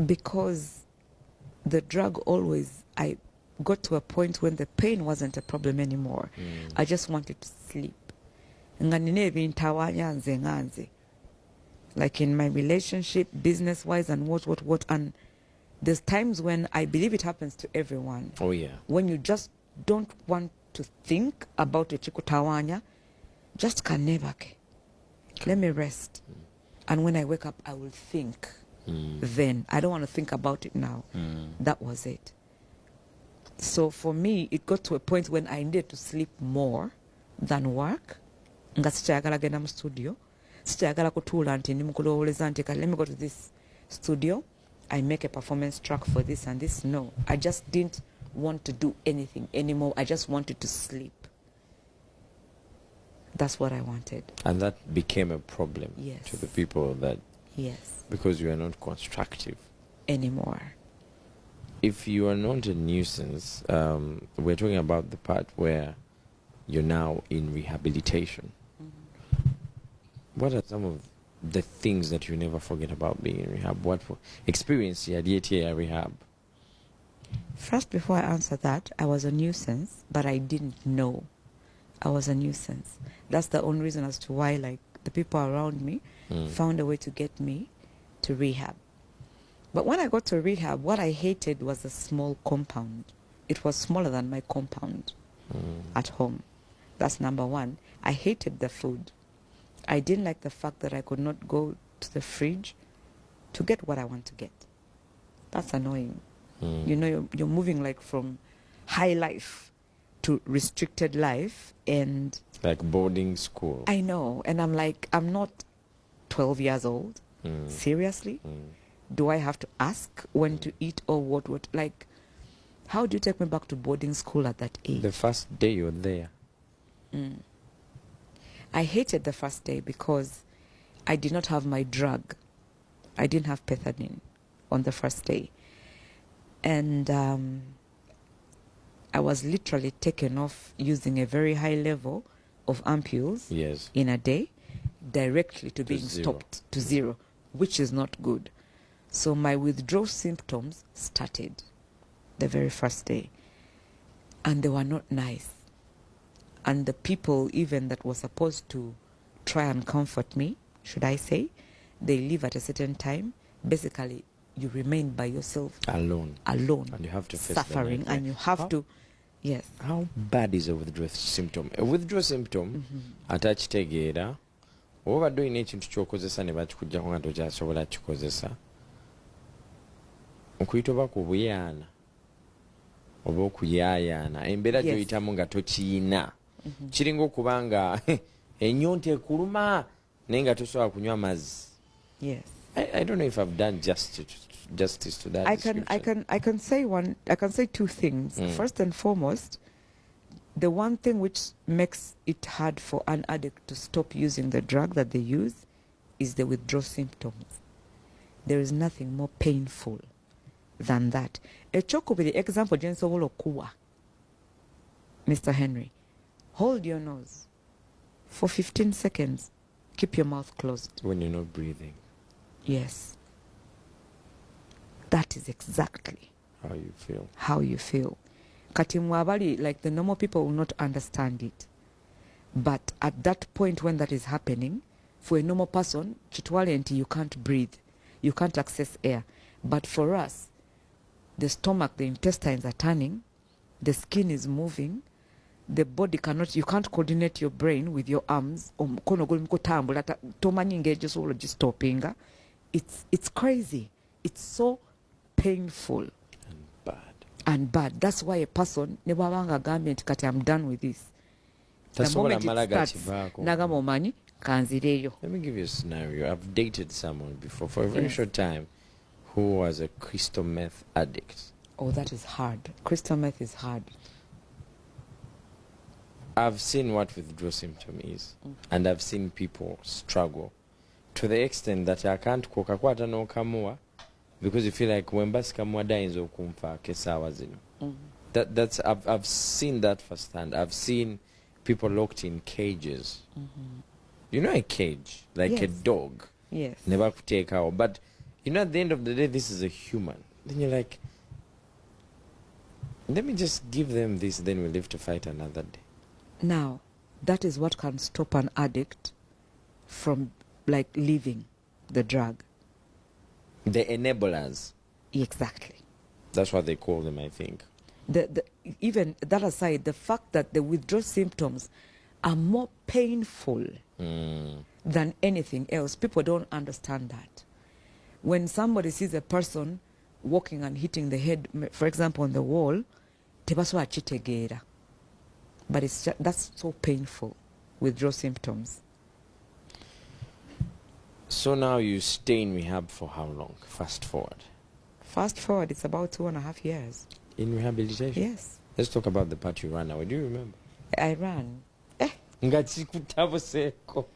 Because the drug always, I got to a point when the pain wasn't a problem anymore. I just wanted to sleep. Like in my relationship, business-wise, and what. And there's times when I believe it happens to everyone. Oh, yeah. When you just don't want to think about a chikutawanya, just kanebake. Let me rest. And when I wake up, I will think. Then I don't want to think about it now. That was it. So for me, it got to a point when I needed to sleep more than work. Nga sikyagala genda mu studio. Sikyagala kutuula nti ndi mukulowoleza nti let me go to this studio. I make a performance track for this and this. No, I just didn't want to do anything anymore. I just wanted to sleep. That's what I wanted. And that became a problem Yes. to the people that... Yes. Because you are not constructive. Anymore. If you are not a nuisance, we're talking about the part where you're now in rehabilitation. What are some of the things that you never forget about being in rehab? What experience you had rehab? First, before I answer that, I was a nuisance, but I didn't know I was a nuisance. That's the only reason as to why, like, the people around me found a way to get me to rehab. But when I got to rehab, what I hated was a small compound. It was smaller than my compound at home. That's number one. I hated the food. I didn't like the fact that I could not go to the fridge to get what I want to get. That's annoying. You know, you're moving like from high life to restricted life, and Like boarding school. I know, and I'm like, I'm not 12 years old. Seriously? Do I have to ask when to eat or what? Like, how do you take me back to boarding school at that age? The first day you're there. I hated the first day because I did not have my drug. I didn't have pethidine on the first day. And I was literally taken off using a very high level of ampules in a day, directly to being stopped to zero, which is not good. So my withdrawal symptoms started the very first day. And they were not nice. And the people even that were supposed to try and comfort me, should I say, they leave at a certain time. Basically, you remain by yourself. Alone. And you have to face suffering. the And you have to, yes. How bad is a withdrawal symptom? A withdrawal symptom, atakitegeera, oba doing ekintu ky'okozesa ne bakikuggyaako nga tokyasobola kikozesa, okuyita oba ku buyaana oba okuyaayaana, embeera gy'oyitamu nga tokiina. Kiringa okuba nga ennyonta ekuluma naye nga tosobola kunywa mazzi. Yes. I don't know if I've done justice to that. I can say two things. First and foremost, the one thing which makes it hard for an addict to stop using the drug that they use is the withdrawal symptoms. There is nothing more painful than that. Ekyokubiri, example gyensobola okuwa, Mr. Henry, hold your nose for 15 seconds. Keep your mouth closed. When you're not breathing. Yes. That is exactly how you feel. Kati mwabali, like the normal people will not understand it. But at that point when that is happening, for a normal person, chitwale nti you can't breathe. You can't access air. But for us, the stomach, the intestines are turning, the skin is moving, the body you can't coordinate your brain with your arms. It's crazy. It's so painful. And bad. That's why a person never kati I'm done with this. That's the moment it starts, let me give you a scenario. I've dated someone before for a very short time who was a crystal meth addict. Oh, that is hard. Crystal meth is hard. I've seen what withdrawal symptom is, and I've seen people struggle to the extent that I can't cook akwata no kamua because you feel like when basikamua dayinza okumfa kesawa zino. That's I've seen that firsthand. I've seen people locked in cages. You know a cage, like a dog. Yes. Never could take out, but You know, at the end of the day, this is a human. Then you're like, let me just give them this, then we live to fight another day. Now, that is what can stop an addict from like leaving the drug. The enablers. Exactly. That's what they call them, I think. Even that aside, the fact that the withdrawal symptoms are more painful than anything else, people don't understand that. When somebody sees a person walking and hitting the head, for example, on the wall, tebaswa chitegera. But that's so painful, withdrawal symptoms. So now you stay in rehab for how long? Fast forward. Fast forward, it's about 2.5 years. In rehabilitation? Yes. Let's talk about the part you ran away. Do you remember? I ran. Ngachikutabo seko.